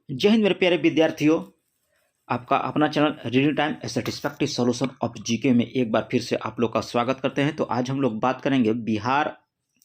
जय हिंद मेरे प्यारे विद्यार्थियों। आपका अपना channel reading time A satisfactory solution of GK में एक बार फिर से आप लोग का स्वागत करते हैं। तो आज हम लोग बात करेंगे बिहार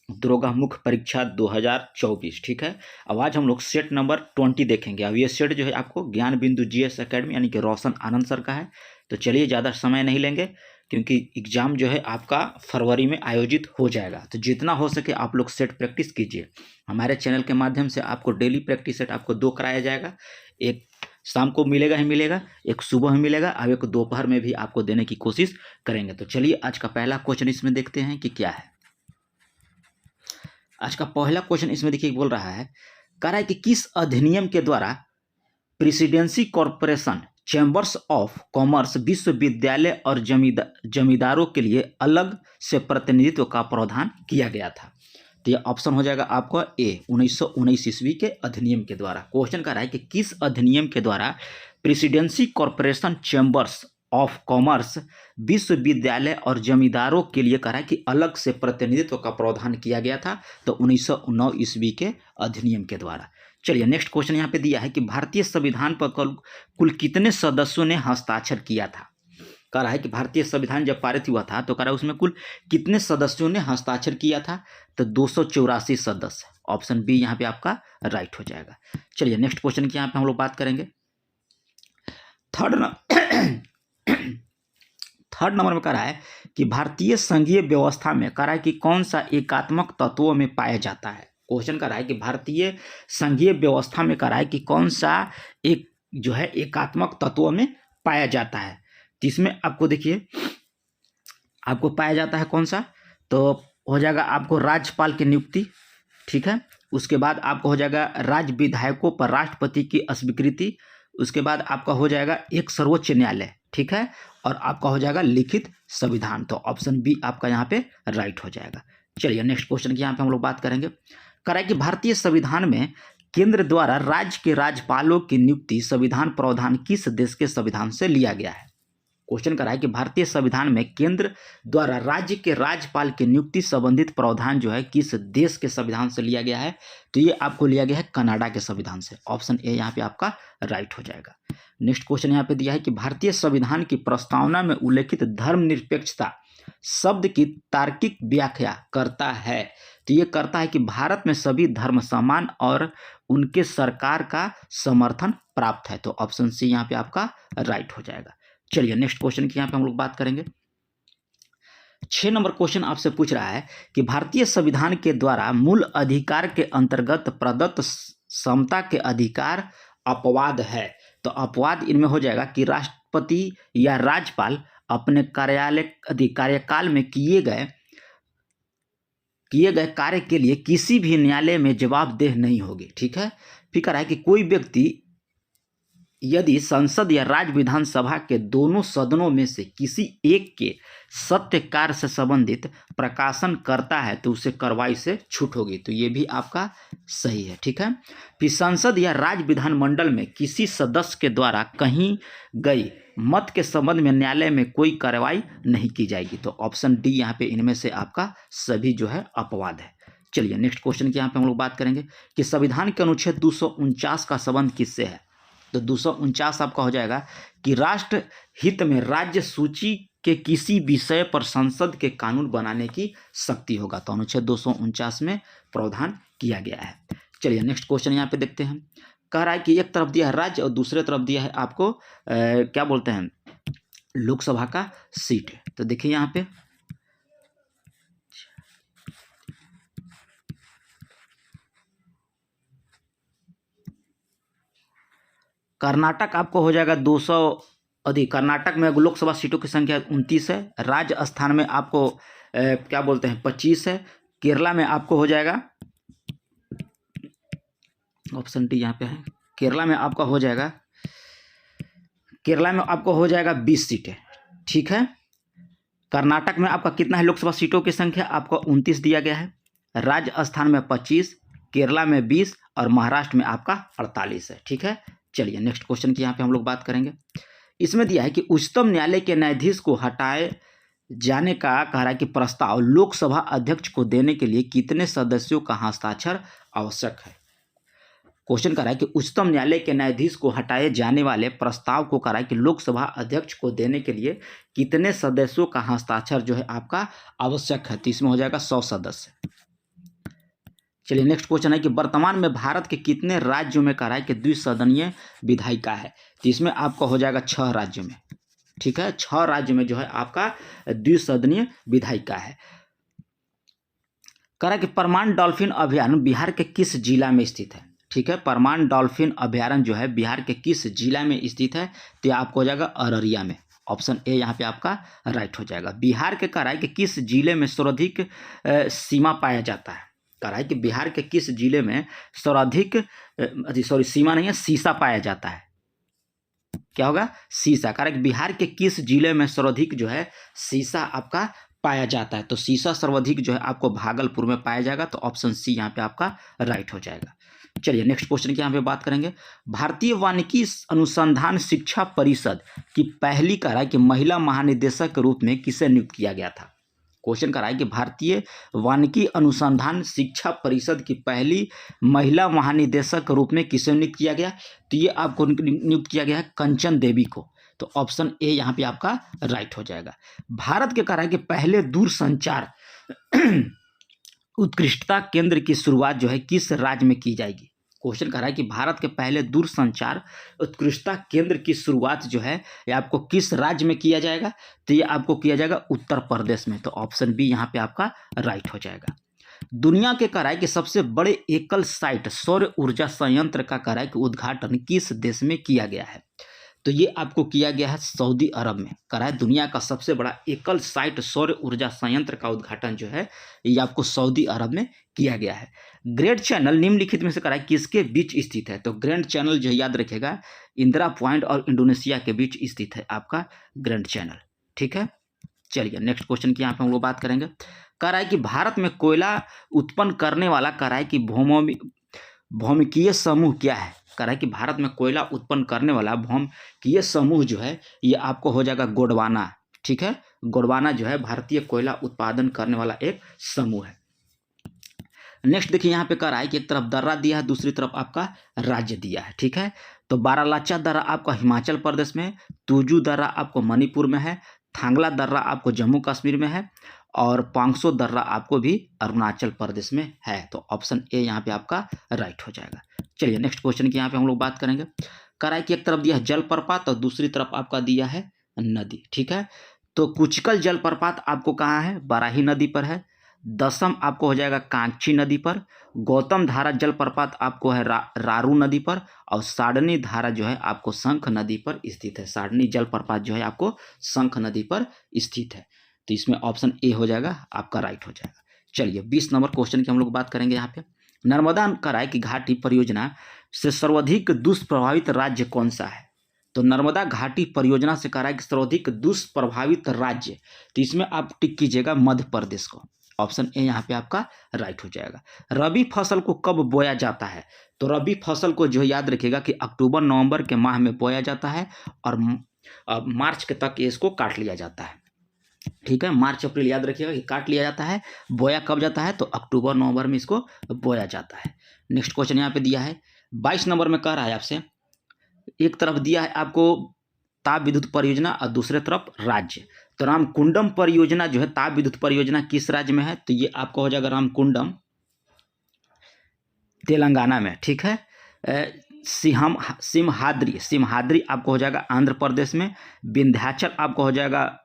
दरोगा मुख्य परीक्षा 2024। ठीक है, अब आज हम लोग सेट नंबर 20 देखेंगे। अब ये सेट जो है आपको ज्ञान बिंदु जीएस एकेडमी यानी कि रोशन आनंद सर का है। तो चलिए ज़्यादा समय नहीं लेंगे क्योंकि एग्ज़ाम जो है आपका फरवरी में आयोजित हो जाएगा। तो जितना हो सके आप लोग सेट प्रैक्टिस कीजिए। हमारे चैनल के माध्यम से आपको डेली प्रैक्टिस सेट आपको 2 कराया जाएगा। एक शाम को मिलेगा ही मिलेगा, एक सुबह में मिलेगा, अब एक दोपहर में भी आपको देने की कोशिश करेंगे। तो चलिए आज का पहला क्वेश्चन इसमें देखते हैं कि क्या है। आज का पहला क्वेश्चन इसमें देखिए बोल रहा है, कह रहा है कि किस अधिनियम के द्वारा presidency corporation chambers of commerce विश्वविद्यालय और जमींदारों के लिए अलग से प्रतिनिधित्व का प्रावधान किया गया था। तो यह ऑप्शन हो जाएगा आपका ए 1919 ईस्वी के अधिनियम के द्वारा। क्वेश्चन कर रहा है कि किस अधिनियम के द्वारा presidency corporation chambers of commerce विश्वविद्यालय और जमींदारों के लिए कह रहा है कि अलग से प्रतिनिधित्व का प्रावधान किया गया था। तो 1909 ईस्वी के अधिनियम के द्वारा। चलिए नेक्स्ट क्वेश्चन यहाँ पे दिया है कि भारतीय संविधान पर कुल कितने सदस्यों ने हस्ताक्षर किया था। कह रहा है कि भारतीय संविधान जब पारित हुआ था तो कह रहा है उसमें कुल कितने सदस्यों ने हस्ताक्षर किया था। तो 284 सदस्य। ऑप्शन बी यहाँ पे आपका राइट हो जाएगा। चलिए नेक्स्ट क्वेश्चन की यहाँ पे हम लोग बात करेंगे। थर्ड नंबर में कह रहा है कि भारतीय संघीय व्यवस्था में कह रहा है कि कौन सा एकात्मक तत्वों में पाया जाता है। क्वेश्चन कर रहा है कि भारतीय संघीय व्यवस्था में कह रहा है कि कौन सा एक जो है एकात्मक तत्वों में पाया जाता है। तो इसमें आपको देखिए आपको पाया जाता है कौन सा, तो हो जाएगा आपको राज्यपाल की नियुक्ति। ठीक है, उसके बाद आपको हो जाएगा राज्य विधायकों पर राष्ट्रपति की स्वीकृति। उसके बाद आपका हो जाएगा एक सर्वोच्च न्यायालय। ठीक है, और आपका हो जाएगा लिखित संविधान। तो ऑप्शन बी आपका यहाँ पे राइट हो जाएगा। चलिए नेक्स्ट क्वेश्चन की यहाँ पे हम लोग बात करेंगे। कह रहा है कि भारतीय संविधान में केंद्र द्वारा राज्य के राज्यपालों की नियुक्ति संविधान प्रावधान किस देश के संविधान से लिया गया है। क्वेश्चन कर रहा है कि भारतीय संविधान में केंद्र द्वारा राज्य के राज्यपाल की नियुक्ति संबंधित प्रावधान जो है किस देश के संविधान से लिया गया है। तो ये आपको लिया गया है कनाडा के संविधान से। ऑप्शन ए यहाँ पे आपका राइट हो जाएगा। नेक्स्ट क्वेश्चन यहाँ पे दिया है कि भारतीय संविधान की प्रस्तावना में उल्लेखित धर्मनिरपेक्षता शब्द की तार्किक व्याख्या करता है। तो ये करता है कि भारत में सभी धर्म समान और उनके सरकार का समर्थन प्राप्त है। तो ऑप्शन सी यहाँ पे आपका राइट हो जाएगा। चलिए नेक्स्ट क्वेश्चन की यहाँ पे हम लोग बात करेंगे। 6 नंबर क्वेश्चन आपसे पूछ रहा है कि भारतीय संविधान के द्वारा मूल अधिकार के अंतर्गत प्रदत्त समता के अधिकार अपवाद है। तो अपवाद इनमें हो जाएगा कि राष्ट्रपति या राज्यपाल अपने कार्यकाल में किए गए कार्य के लिए किसी भी न्यायालय में जवाबदेह नहीं होगी। ठीक है, फिर कह रहा है कि कोई व्यक्ति यदि संसद या राज्य विधानसभा के दोनों सदनों में से किसी एक के सत्य कार्य से संबंधित प्रकाशन करता है तो उसे कार्रवाई से छूट होगी। तो ये भी आपका सही है। ठीक है, फिर संसद या राज्य विधानमंडल में किसी सदस्य के द्वारा कहीं गई मत के संबंध में न्यायालय में कोई कार्रवाई नहीं की जाएगी। तो ऑप्शन डी यहाँ पे इनमें से आपका सभी जो है अपवाद है। चलिए नेक्स्ट क्वेश्चन की यहाँ पे हम लोग बात करेंगे कि संविधान के अनुच्छेद 249 का संबंध किससे है। तो 249 आपका हो जाएगा कि राष्ट्र हित में राज्य सूची के किसी विषय पर संसद के कानून बनाने की शक्ति होगा। तो अनुच्छेद 249 में प्रावधान किया गया है। चलिए नेक्स्ट क्वेश्चन यहाँ पे देखते हैं। कह रहा है कि एक तरफ दिया है राज्य और दूसरे तरफ दिया है आपको क्या बोलते हैं लोकसभा का सीट। तो देखिए यहाँ पे कर्नाटक आपको हो जाएगा 200 अधिक। कर्नाटक में लोकसभा सीटों की संख्या 29 है। राजस्थान में आपको क्या बोलते हैं 25 है। केरला में आपको हो जाएगा ऑप्शन डी यहाँ पे है। केरला में आपका हो जाएगा 20 सीटें। ठीक है, कर्नाटक में आपका कितना है लोकसभा सीटों की संख्या आपको 29 दिया गया है। राजस्थान में 25, केरला में 20 और महाराष्ट्र में आपका 48 है। ठीक है, चलिए नेक्स्ट क्वेश्चन की यहाँ पे हम लोग बात करेंगे। इसमें दिया है कि उच्चतम न्यायालय के न्यायाधीश को हटाए जाने का कह रहा है कि प्रस्ताव लोकसभा अध्यक्ष को देने के लिए कितने सदस्यों का हस्ताक्षर आवश्यक है। क्वेश्चन कर रहा है कि उच्चतम न्यायालय के न्यायाधीश को हटाए जाने वाले प्रस्ताव को कर रहा है कि लोकसभा अध्यक्ष को देने के लिए कितने सदस्यों का हस्ताक्षर जो है आपका आवश्यक है। तो इसमें हो जाएगा 100 सदस्य। चलिए नेक्स्ट क्वेश्चन है कि वर्तमान में भारत के कितने राज्यों में कर रहा है कि द्विसदनीय विधायिका है। तो इसमें आपका हो जाएगा 6 राज्यों में। ठीक है, 6 राज्यों में जो है आपका द्विसदनीय विधायिका है। कह रहा है कि परमान डॉल्फिन अभ्यारण्य बिहार के किस जिला में स्थित है। ठीक है, परमान डॉल्फिन अभ्यारण्य जो है बिहार के किस जिला में स्थित है। तो आपको हो जाएगा अररिया में। ऑप्शन ए यहाँ पे आपका राइट हो जाएगा। बिहार के कह रहा है कि किस जिले में सर्वाधिक सीमा पाया जाता है। कह रहा है कि बिहार के किस जिले में सर्वाधिक सीमा नहीं है, सीसा पाया जाता है। क्या होगा, सीसा। कह रहा है कि बिहार के किस जिले में सर्वाधिक जो है सीसा आपका पाया जाता है। तो सीसा सर्वाधिक जो है आपको भागलपुर में पाया जाएगा। तो ऑप्शन सी यहाँ पे आपका राइट हो जाएगा। चलिए नेक्स्ट क्वेश्चन की यहाँ पे बात करेंगे। भारतीय वानिकी अनुसंधान शिक्षा परिषद की पहली कह रहा है कि महिला महानिदेशक के रूप में किसे नियुक्त किया गया था। क्वेश्चन कर रहा है कि भारतीय वानिकी अनुसंधान शिक्षा परिषद की पहली महिला महानिदेशक के रूप में किसे नियुक्त किया गया। तो ये आपको नियुक्त किया गया है कंचन देवी को। तो ऑप्शन ए यहाँ पे आपका राइट हो जाएगा। भारत के कह रहा है कि पहले दूरसंचार उत्कृष्टता केंद्र की शुरुआत जो है किस राज्य में की जाएगी। क्वेश्चन कर रहा है कि भारत के पहले दूरसंचार उत्कृष्टता केंद्र की शुरुआत जो है ये आपको किस राज्य में किया जाएगा। तो ये आपको किया जाएगा उत्तर प्रदेश में। तो ऑप्शन बी यहाँ पे आपका राइट हो जाएगा। दुनिया के कह रहा है कि सबसे बड़े एकल साइट सौर ऊर्जा संयंत्र का कह रहा है कि उद्घाटन किस देश में किया गया है। तो ये आपको किया गया है सऊदी अरब में। कह रहा है दुनिया का सबसे बड़ा एकल साइट सौर ऊर्जा संयंत्र का उद्घाटन जो है ये आपको सऊदी अरब में किया गया है। ग्रेट चैनल निम्नलिखित में से कह रहा है किसके बीच स्थित है। तो ग्रैंड चैनल जो याद रखेगा इंदिरा पॉइंट और इंडोनेशिया के बीच स्थित है आपका ग्रैंड चैनल। ठीक है, चलिए नेक्स्ट क्वेश्चन की यहाँ पे हम लोग बात करेंगे। कह रहा है कि भारत में कोयला उत्पन्न करने वाला कह रहा है कि भौमिकीय समूह क्या है। कह रहा है कि भारत में कोयला उत्पन्न करने वाला भौमिकीय समूह जो है ये आपको हो जाएगा गोंडवाना। ठीक है, गोंडवाना जो है भारतीय कोयला उत्पादन करने वाला एक समूह है। नेक्स्ट देखिए यहाँ पे कह रहा है कि एक तरफ दर्रा दिया है, दूसरी तरफ आपका राज्य दिया है। ठीक है, तो बारालाचा दर्रा आपका हिमाचल प्रदेश में, तुजू दर्रा आपको मणिपुर में है, थांगला दर्रा आपको जम्मू कश्मीर में है और पांगसो दर्रा आपको भी अरुणाचल प्रदेश में है। तो ऑप्शन ए यहाँ पे आपका राइट हो जाएगा। चलिए नेक्स्ट क्वेश्चन की यहाँ पे हम लोग बात करेंगे। कह रहा है कि एक तरफ दिया है जलप्रपात और दूसरी तरफ आपका दिया है नदी। ठीक है, तो कुचकल जलप्रपात आपको कहाँ है, बराही नदी पर है। दसम आपको हो जाएगा कांची नदी पर। गौतम धारा जलप्रपात आपको है रारू नदी पर और साडनी धारा जो है आपको शंख नदी पर स्थित है। साडनी जलप्रपात जो है आपको शंख नदी पर स्थित है। तो इसमें ऑप्शन ए हो जाएगा आपका राइट हो जाएगा। चलिए 20 नंबर क्वेश्चन की हम लोग बात करेंगे। यहाँ पे नर्मदा कराई की घाटी परियोजना से सर्वाधिक दुष्प्रभावित राज्य कौन सा है। तो नर्मदा घाटी परियोजना से कराई की सर्वाधिक दुष्प्रभावित राज्य, तो इसमें आप टिक कीजिएगा मध्य प्रदेश को। ऑप्शन ए यहाँ पे आपका राइट हो जाएगा। रबी फसल को कब बोया जाता है। तो रबी फसल को जो याद रखिएगा कि अक्टूबर नवंबर के माह में बोया जाता है और मार्च के तक इसको काट लिया जाता है। ठीक है, मार्च अप्रैल याद रखिएगा कि काट लिया जाता है। बोया कब जाता है, तो अक्टूबर नवंबर में इसको बोया जाता है। नेक्स्ट क्वेश्चन यहाँ पे दिया है 22 नंबर में कह रहा है आपसे, एक तरफ दिया है आपको ताप विद्युत परियोजना और दूसरे तरफ राज्य। तो रामकुंडम परियोजना जो है ताप विद्युत परियोजना किस राज्य में है। तो ये आपको हो जाएगा रामकुंडम तेलंगाना में। ठीक है, सिमहाद्री आपको हो जाएगा आंध्र प्रदेश में। विंध्याचल आपको हो जाएगा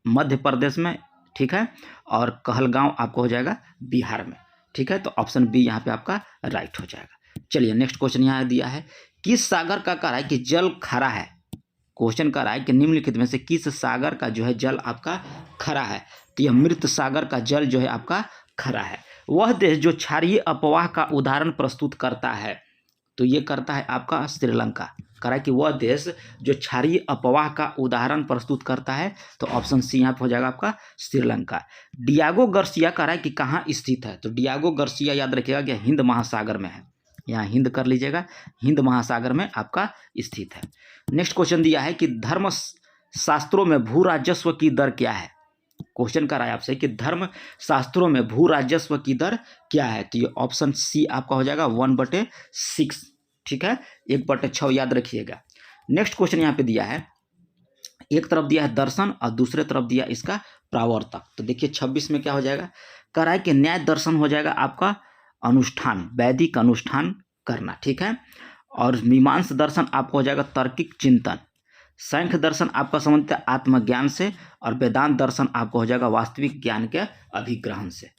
मध्य प्रदेश में। ठीक है, और कहलगांव आपको हो जाएगा बिहार में। ठीक है, तो ऑप्शन बी यहाँ पे आपका राइट हो जाएगा। चलिए नेक्स्ट क्वेश्चन यहाँ दिया है किस सागर का कह रहा है कि जल खरा है। क्वेश्चन कर रहा है कि निम्नलिखित में से किस सागर का जो है जल आपका खरा है। तो यह मृत सागर का जल जो है आपका खरा है। वह देश जो क्षारीय अपवाह का उदाहरण प्रस्तुत करता है, तो ये करता है आपका श्रीलंका। कह रहा है कि वह देश जो क्षारीय अपवाह का उदाहरण प्रस्तुत करता है, तो ऑप्शन सी यहाँ पे हो जाएगा आपका श्रीलंका। डियागो गार्सिया कह रहा है कि कहाँ स्थित है। तो डियागो गार्सिया याद रखिएगा कि हिंद महासागर में है। यहाँ हिंद कर लीजिएगा, हिंद महासागर में आपका स्थित है। नेक्स्ट क्वेश्चन दिया है कि धर्म शास्त्रों में भू राजस्व की दर क्या है। क्वेश्चन कर रहा है आपसे कि धर्म शास्त्रों में भू राजस्व की दर क्या है। तो ये ऑप्शन सी आपका हो जाएगा 1/6। ठीक है, 1/6 याद रखिएगा। नेक्स्ट क्वेश्चन यहाँ पे दिया है, एक तरफ दिया है दर्शन और दूसरे तरफ दिया इसका प्रावर्तक। तो देखिए 26 में क्या हो जाएगा, कह रहा है कि न्याय दर्शन हो जाएगा आपका अनुष्ठान, वैदिक अनुष्ठान करना, ठीक है। और मीमांस दर्शन आपको हो जाएगा तार्किक चिंतन, सांख्य दर्शन आपका संबंधित है आत्मज्ञान से, और वेदांत दर्शन आपको हो जाएगा वास्तविक ज्ञान के अभिग्रहण से।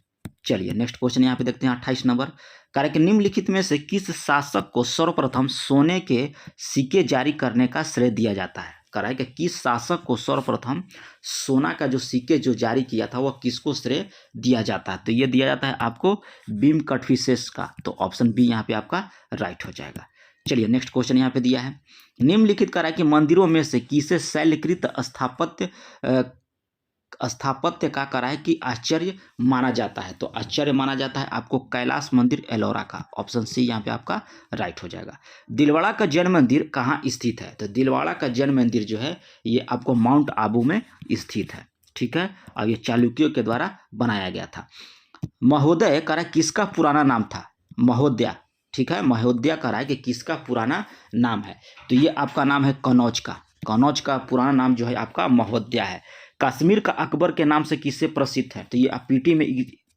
चलिए नेक्स्ट क्वेश्चन यहाँ पे देखते हैं 28 नंबर, कह रहा है कि निम्नलिखित में से किस शासक को सर्वप्रथम सोने के सिक्के जारी करने का श्रेय दिया जाता है। कह रहा है कि किस शासक को सर्वप्रथम सोना का जो सिक्के जो जारी किया था वह किसको श्रेय दिया जाता है। तो ये दिया जाता है आपको भीम कटफिसेस का। तो ऑप्शन बी यहाँ पे आपका राइट हो जाएगा। चलिए नेक्स्ट क्वेश्चन यहाँ पे दिया है, निम्नलिखित कह रहा है कि मंदिरों में से किसे शैलकृत स्थापत्य का करा है कि आश्चर्य माना जाता है। तो आश्चर्य माना जाता है आपको कैलाश मंदिर एलोरा का। ऑप्शन सी यहाँ पे आपका राइट हो जाएगा। दिलवाड़ा का जैन मंदिर कहाँ स्थित है। तो दिलवाड़ा का जैन मंदिर जो है ये आपको माउंट आबू में स्थित है, ठीक है। और ये चालुक्यों के द्वारा बनाया गया था। महोदय करा किसका पुराना नाम था, महोदया, ठीक है। महोदया करा है कि किसका पुराना नाम है। तो ये आपका नाम है कनौज का। कनौज का पुराना नाम जो है आपका महोदया है। कश्मीर का अकबर के नाम से किससे प्रसिद्ध है। तो ये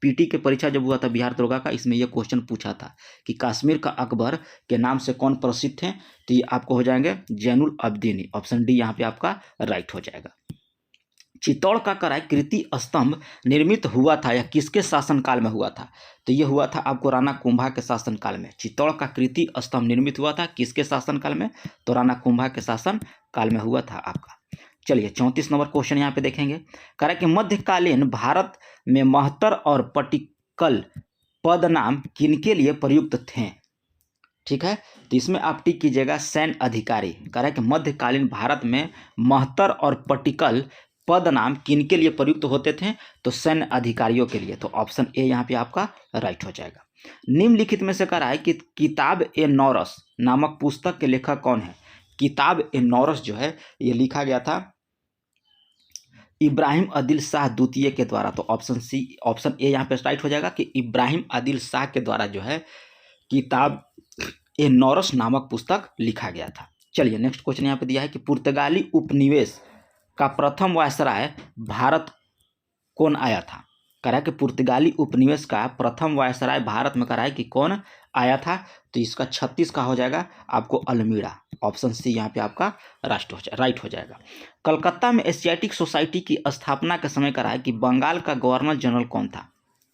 पीटी के परीक्षा जब हुआ था बिहार दरोगा का, इसमें यह क्वेश्चन पूछा था कि कश्मीर का अकबर के नाम से कौन प्रसिद्ध है। तो ये आपको हो जाएंगे जैनुल अब्दीनी। ऑप्शन डी यहाँ पे आपका राइट हो जाएगा। चित्तौड़ का कराय कीर्ति स्तंभ निर्मित हुआ था या किसके शासनकाल में हुआ था। तो ये हुआ था आपको राणा कुंभा के शासनकाल में। चित्तौड़ का कीर्ति स्तंभ निर्मित हुआ था किसके शासनकाल में, तो राणा कुंभा के शासनकाल में हुआ था आपका। चलिए 34 नंबर क्वेश्चन यहाँ पे देखेंगे, कह रहा है कि मध्यकालीन भारत में महतर और पटिकल पद नाम किनके लिए प्रयुक्त थे, ठीक है। तो इसमें आप टिक कीजिएगा सैन्य अधिकारी। कह रहा है कि मध्यकालीन भारत में महतर और पटिकल पद नाम किनके लिए प्रयुक्त होते थे, तो सैन्य अधिकारियों के लिए। तो ऑप्शन ए यहाँ पे आपका राइट हो जाएगा। निम्नलिखित में से कह रहा है कि किताब ए नौरस नामक पुस्तक के लेखक कौन है। किताब ए नौरस जो है ये लिखा गया था इब्राहिम आदिल शाह द्वितीय के द्वारा। तो ऑप्शन ए यहाँ पे राइट हो जाएगा कि इब्राहिम आदिल शाह के द्वारा जो है किताब ए नौरस नामक पुस्तक लिखा गया था। चलिए नेक्स्ट क्वेश्चन यहाँ पे दिया है कि पुर्तगाली उपनिवेश का प्रथम वायसराय भारत कौन आया था। कह रहा है कि पुर्तगाली उपनिवेश का प्रथम वायसराय भारत में कह रहा है कि कौन आया था। तो इसका 36 का हो जाएगा आपको अल्मीड़ा। ऑप्शन सी यहाँ पे आपका राइट हो जाएगा। कलकत्ता में एशियाटिक सोसाइटी की स्थापना के समय कह रहा है कि बंगाल का गवर्नर जनरल कौन था।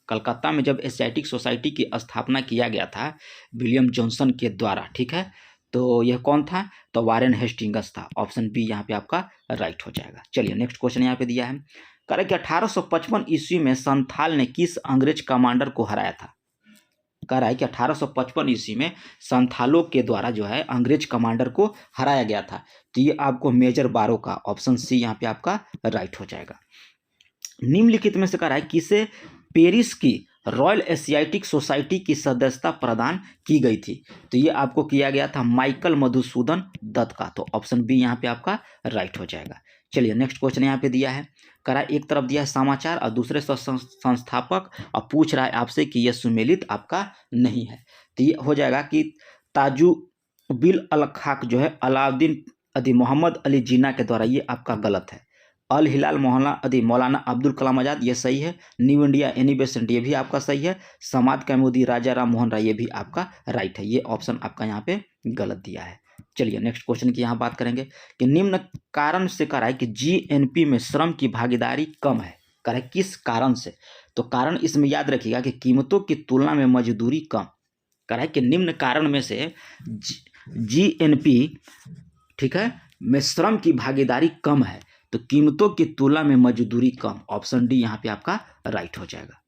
कलकत्ता में जब एशियाटिक सोसाइटी की स्थापना किया गया था विलियम जॉनसन के द्वारा, ठीक है। तो यह कौन था, तो वारेन हेस्टिंग्स था। ऑप्शन बी यहाँ पे आपका राइट हो जाएगा। चलिए नेक्स्ट क्वेश्चन यहाँ पे दिया है, कह रहा है कि 1855 ईस्वी में संथाल ने किस अंग्रेज कमांडर को हराया था। कह रहा है कि 1855 ईस्वी में संथालों के द्वारा जो है अंग्रेज कमांडर को हराया गया था। तो ये आपको मेजर बारो का। ऑप्शन सी यहाँ पे आपका राइट हो जाएगा। निम्नलिखित में से कह रहा है किसे पेरिस की रॉयल एशियाटिक सोसाइटी की सदस्यता प्रदान की गई थी। तो ये आपको किया गया था माइकल मधुसूदन दत्त का। तो ऑप्शन बी यहाँ पे आपका राइट हो जाएगा। चलिए नेक्स्ट क्वेश्चन यहाँ पे दिया है, कह रहा है एक तरफ दिया है समाचार और दूसरे संस्थापक और पूछ रहा है आपसे कि यह सुमेलित आपका नहीं है। तो ये हो जाएगा कि ताजुबिल अल खाक जो है अलाउद्दीन अदी मोहम्मद अली जिन्ना के द्वारा, ये आपका गलत है। अल हिलाल मौलाना अब्दुल कलाम आज़ाद, ये सही है। न्यू इंडिया एनिबेसेंट ये भी आपका सही है। समाद कैमुदी राजा राम मोहन राय ये भी आपका राइट है। ये ऑप्शन आपका यहाँ पे गलत दिया है। चलिए नेक्स्ट क्वेश्चन की यहाँ बात करेंगे कि निम्न कारण से कह रहा है कि जीएनपी में श्रम की भागीदारी कम है। कह रहा है किस कारण से, तो कारण इसमें याद रखिएगा कि कीमतों की तुलना में मजदूरी कम। कह रहा है कि निम्न कारण में से जीएनपी, ठीक है, में श्रम की भागीदारी कम है, तो कीमतों की तुलना में मजदूरी कम। ऑप्शन डी यहाँ पे आपका राइट हो जाएगा।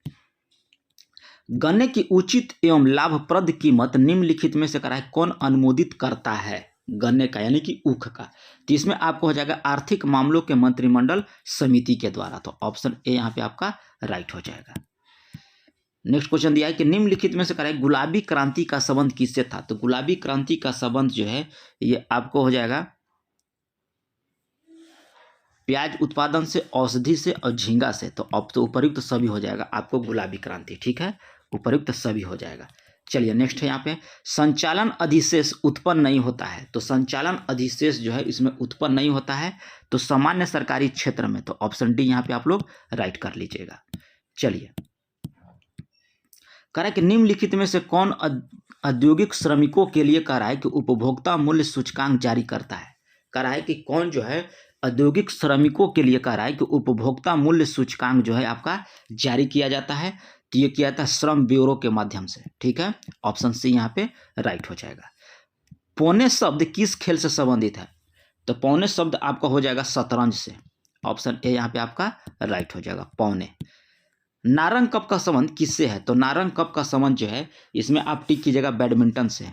गन्ने की उचित एवं लाभप्रद कीमत निम्नलिखित में से कह रहा है कौन अनुमोदित करता है, गन्ने का यानी कि ऊख का। तो इसमें आपको हो जाएगा आर्थिक मामलों के मंत्रिमंडल समिति के द्वारा। तो ऑप्शन ए यहाँ पे आपका राइट हो जाएगा। नेक्स्ट क्वेश्चन दिया है कि निम्नलिखित में से कह रहा है गुलाबी क्रांति का संबंध किससे था। तो गुलाबी क्रांति का संबंध जो है ये आपको हो जाएगा प्याज उत्पादन से, औषधि से और झींगा से। तो अब तो उपयुक्त सभी हो जाएगा आपको गुलाबी क्रांति, ठीक है, उपयुक्त सभी हो जाएगा। चलिए नेक्स्ट है यहाँ पे, संचालन अधिशेष उत्पन्न नहीं होता है। तो संचालन अधिशेष जो है इसमें उत्पन्न नहीं होता है तो सामान्य सरकारी क्षेत्र में, तो ऑप्शन डी यहाँ पे आप लोग राइट कर लीजिएगा। चलिए, कह रहा है कि निम्नलिखित में से कौन औद्योगिक श्रमिकों के लिए कह रहा है कि उपभोक्ता मूल्य सूचकांक जारी करता है। कह रहा है कि कौन जो है औद्योगिक श्रमिकों के लिए कह रहा है कि उपभोक्ता मूल्य सूचकांक जो है आपका जारी किया जाता है। तो ये किया जाता है श्रम ब्यूरो के माध्यम से। ठीक है, ऑप्शन सी यहाँ पे राइट हो जाएगा। पौने शब्द किस खेल से संबंधित है? तो पौने शब्द आपका हो जाएगा शतरंज से। ऑप्शन ए यहाँ पे आपका राइट हो जाएगा, पौने। नारंग कप का संबंध किससे है? तो नारंग कप का संबंध जो है इसमें आप टिक कीजिएगा बैडमिंटन से।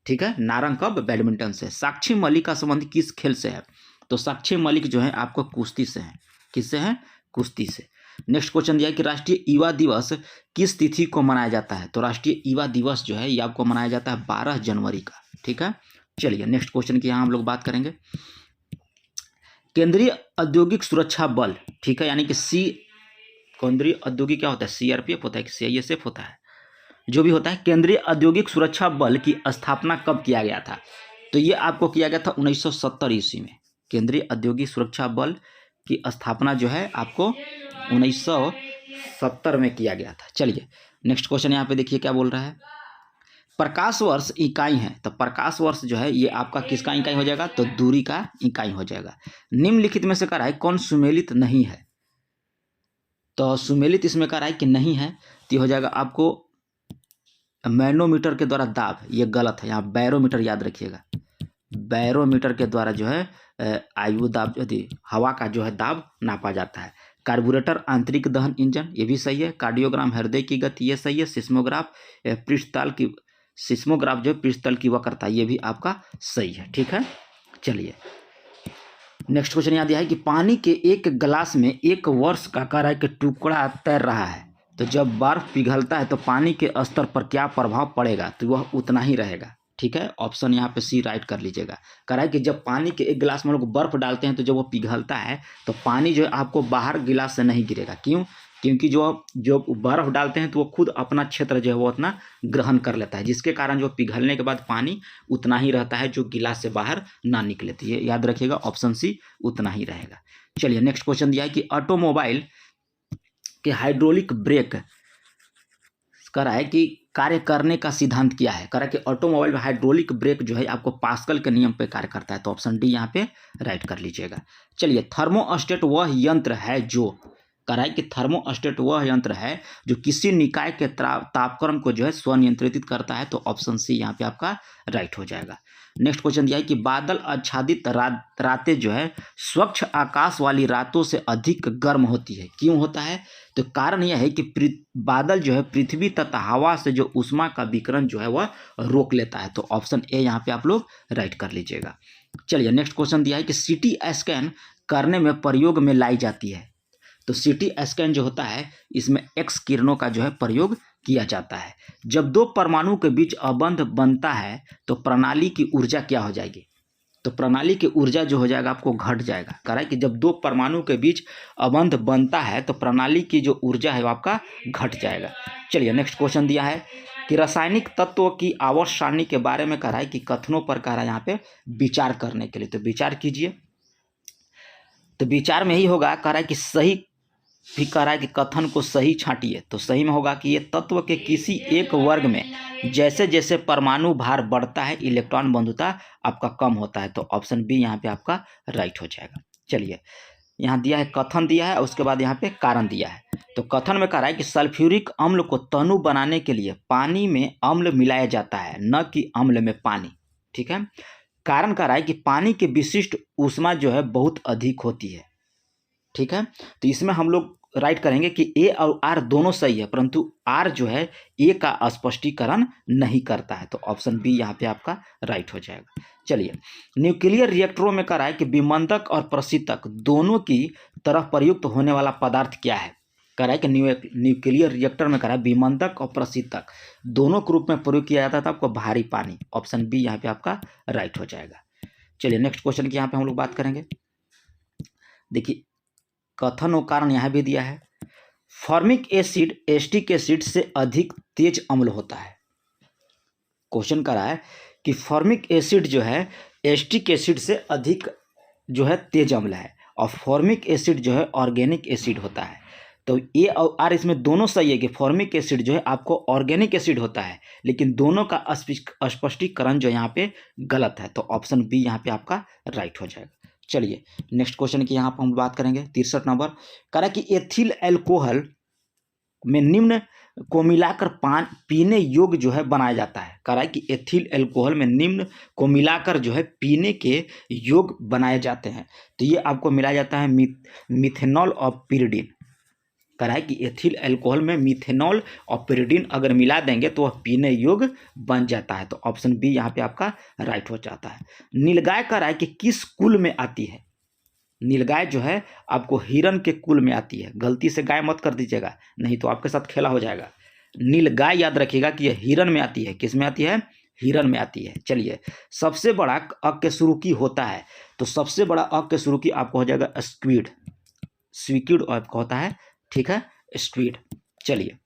ठीक है, नारंग कप बैडमिंटन से। साक्षी मलिक का संबंध किस खेल से है? तो साक्षी मलिक जो है आपको कुश्ती से है। किससे है? कुश्ती से। नेक्स्ट क्वेश्चन दिया है कि राष्ट्रीय युवा दिवस किस तिथि को मनाया जाता है? तो राष्ट्रीय युवा दिवस जो है ये आपको मनाया जाता है 12 जनवरी का। ठीक है, चलिए नेक्स्ट क्वेश्चन की यहाँ हम लोग बात करेंगे। केंद्रीय औद्योगिक सुरक्षा बल, ठीक है, यानी कि केंद्रीय औद्योगिक क्या होता है? सीआरपीएफ होता है कि सीआईएसएफ होता है, जो भी होता है। केंद्रीय औद्योगिक सुरक्षा बल की स्थापना कब किया गया था? तो ये आपको किया गया था 1970 ईस्वी में। केंद्रीय औद्योगिक सुरक्षा बल की स्थापना जो है आपको 1970 में किया गया था। चलिए नेक्स्ट क्वेश्चन यहाँ पे देखिए क्या बोल रहा है। प्रकाश वर्ष इकाई है, तो प्रकाश वर्ष जो है ये आपका किसका इकाई हो जाएगा? तो दूरी का इकाई हो जाएगा। निम्नलिखित में से कह रहा है कौन सुमेलित नहीं है? तो सुमेलित इसमें कह रहा है कि नहीं है, तो हो जाएगा आपको मैनोमीटर के द्वारा दाब। ये गलत है, यहाँ बैरोमीटर याद रखिएगा। बैरोमीटर के द्वारा जो है आयु दाब, यदि हवा का जो है दाब नापा जाता है। कार्बोरेटर आंतरिक दहन इंजन, ये भी सही है। कार्डियोग्राम हृदय की गति, ये सही है। सिस्मोग्राफ सिस्मोग्राफ जो है पृष्ठतल की वक्रता, ये भी आपका सही है। ठीक है, चलिए नेक्स्ट क्वेश्चन याद है कि पानी के एक गिलास में 1 वर्ष का कह रहा है कि टुकड़ा तैर रहा है, तो जब बर्फ पिघलता है तो पानी के स्तर पर क्या प्रभाव पड़ेगा? तो वह उतना ही रहेगा। ठीक है, ऑप्शन यहाँ पे सी राइट कर लीजिएगा। कह रहा है कि जब पानी के एक गिलास में लोग बर्फ डालते हैं तो जब वो पिघलता है तो पानी जो है आपको बाहर गिलास से नहीं गिरेगा। क्यों? क्योंकि जो बर्फ डालते हैं तो वो खुद अपना क्षेत्र जो है वो उतना ग्रहण कर लेता है, जिसके कारण जो पिघलने के बाद पानी उतना ही रहता है जो गिलास से बाहर ना निकले। तो ये याद रखिएगा, ऑप्शन सी उतना ही रहेगा। चलिए नेक्स्ट क्वेश्चन दिया है कि ऑटोमोबाइल के हाइड्रोलिक ब्रेक कह रहा है कि कार्य करने का सिद्धांत क्या है? कह रहा है कि ऑटोमोबाइल में हाइड्रोलिक ब्रेक जो है आपको पास्कल के नियम पे कार्य करता है। तो ऑप्शन डी यहाँ पे राइट कर लीजिएगा। चलिए, थर्मोस्टेट वह यंत्र है जो, कह रहा है कि थर्मोस्टेट वह यंत्र है जो किसी निकाय के तापक्रम को जो है स्वनियंत्रित करता है। तो ऑप्शन सी यहाँ पे आपका राइट हो जाएगा। नेक्स्ट क्वेश्चन दिया है कि बादल आच्छादित रातें जो है स्वच्छ आकाश वाली रातों से अधिक गर्म होती है। क्यों होता है? तो कारण यह है कि बादल जो है पृथ्वी तथा हवा से जो ऊष्मा का विकिरण जो है वह रोक लेता है। तो ऑप्शन ए यहाँ पे आप लोग राइट कर लीजिएगा। चलिए नेक्स्ट क्वेश्चन दिया है कि सीटी स्कैन करने में प्रयोग में लाई जाती है। तो सीटी स्कैन जो होता है इसमें एक्स किरणों का जो है प्रयोग किया जाता है। जब 2 परमाणु के बीच अबंध बनता है तो प्रणाली की ऊर्जा क्या हो जाएगी? तो प्रणाली की ऊर्जा जो हो जाएगा आपको घट जाएगा। कह रहा है कि जब 2 परमाणु के बीच अबंध बनता है तो प्रणाली की जो ऊर्जा है वो आपका घट जाएगा। चलिए नेक्स्ट क्वेश्चन दिया है कि रासायनिक तत्वों की आवर्त सारणी के बारे में कह रहा है कि कथनों पर कह रहा है यहाँ पे विचार करने के लिए। तो विचार कीजिए। तो विचार में ही होगा, कह रहा है कि सही भी कह रहा है कि कथन को सही छांटिए। तो सही में होगा कि ये तत्व के किसी एक वर्ग में जैसे जैसे परमाणु भार बढ़ता है इलेक्ट्रॉन बंधुता आपका कम होता है। तो ऑप्शन बी यहाँ पे आपका राइट हो जाएगा। चलिए, यहाँ दिया है कथन दिया है, उसके बाद यहाँ पे कारण दिया है। तो कथन में कह रहा है कि सल्फ्यूरिक अम्ल को तनु बनाने के लिए पानी में अम्ल मिलाया जाता है, न कि अम्ल में पानी। ठीक है। कारण कह रहा है कि पानी की विशिष्ट ऊष्मा जो है बहुत अधिक होती है। ठीक है, तो इसमें हम लोग राइट करेंगे कि ए और आर दोनों सही है, परंतु आर जो है ए का स्पष्टीकरण नहीं करता है। तो ऑप्शन बी यहाँ पे आपका राइट हो जाएगा। चलिए, न्यूक्लियर रिएक्टरों में कह रहा है कि विमंदक और प्रशीतक दोनों की तरफ प्रयुक्त होने वाला पदार्थ क्या है? कह रहा है कि न्यूक्लियर रिएक्टर में कह रहा है विमंदक और प्रशीतक दोनों के रूप में प्रयोग किया जाता था आपको भारी पानी। ऑप्शन बी यहाँ पे आपका राइट हो जाएगा। चलिए नेक्स्ट क्वेश्चन की यहाँ पे हम लोग बात करेंगे। देखिए, कथन और कारण यहाँ भी दिया है। फॉर्मिक एसिड एस्टिक एसिड से अधिक तेज अम्ल होता है। क्वेश्चन करा है कि फॉर्मिक एसिड जो है एस्टिक एसिड से अधिक जो है तेज अम्ल है और फॉर्मिक एसिड जो है ऑर्गेनिक एसिड होता है। तो ए और आर इसमें दोनों सही है कि फॉर्मिक एसिड जो है आपको ऑर्गेनिक एसिड होता है, लेकिन दोनों का स्पष्टीकरण जो यहाँ पे गलत है। तो ऑप्शन बी यहाँ पे आपका राइट हो जाएगा। चलिए नेक्स्ट क्वेश्चन की यहाँ पर हम बात करेंगे। 63 नंबर कह रहा है कि एथिल एल्कोहल में निम्न को मिलाकर पीने योग्य जो है बनाया जाता है। कह रहा है कि एथिल एल्कोहल में निम्न को मिलाकर जो है पीने के योग्य बनाए जाते हैं। तो ये आपको मिलाया जाता है मिथेनॉल और पिरिडिन। कह रहा है कि एथिल एल्कोहल में मिथेनॉल और पिरिडिन अगर मिला देंगे तो वह पीने योग्य बन जाता है। तो ऑप्शन बी यहाँ पे आपका राइट हो जाता है। नीलगाय कह रहा है कि किस कुल में आती है। नीलगाय जो है आपको हिरण के कुल में आती है। गलती से गाय मत कर दीजिएगा, नहीं तो आपके साथ खेला हो जाएगा। नीलगाय याद रखिएगा कि यह हिरण में आती है। किस में आती है? हिरण में आती है। चलिए सबसे बड़ा अक के शुरू की होता है, तो सबसे बड़ा अक के शुरू की आपको हो जाएगा स्क्विड। स्क्विड आपको होता है, ठीक है, स्क्विड। चलिए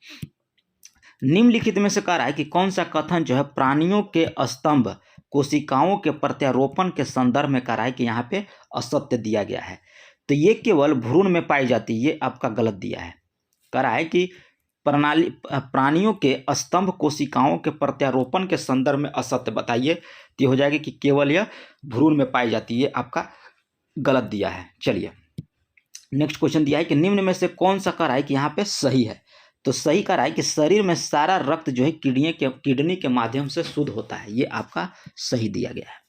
निम्नलिखित में से कह रहा है कि कौन सा कथन जो है प्राणियों के स्तंभ कोशिकाओं के प्रत्यारोपण के संदर्भ में कह रहा है कि यहाँ पे असत्य दिया गया है। तो ये केवल भ्रूण में पाई जाती है, ये आपका गलत दिया है। कह रहा है कि प्राणियों के स्तंभ कोशिकाओं के प्रत्यारोपण के संदर्भ में असत्य बताइए, तो ये हो जाएगा कि केवल यह भ्रूण में पाई जाती है, ये आपका गलत दिया है। चलिए नेक्स्ट क्वेश्चन दिया है कि निम्न में से कौन सा कह रहा है कि यहाँ पे सही है। तो सही कह रहा है कि शरीर में सारा रक्त जो है किडनी के माध्यम से शुद्ध होता है, ये आपका सही दिया गया है।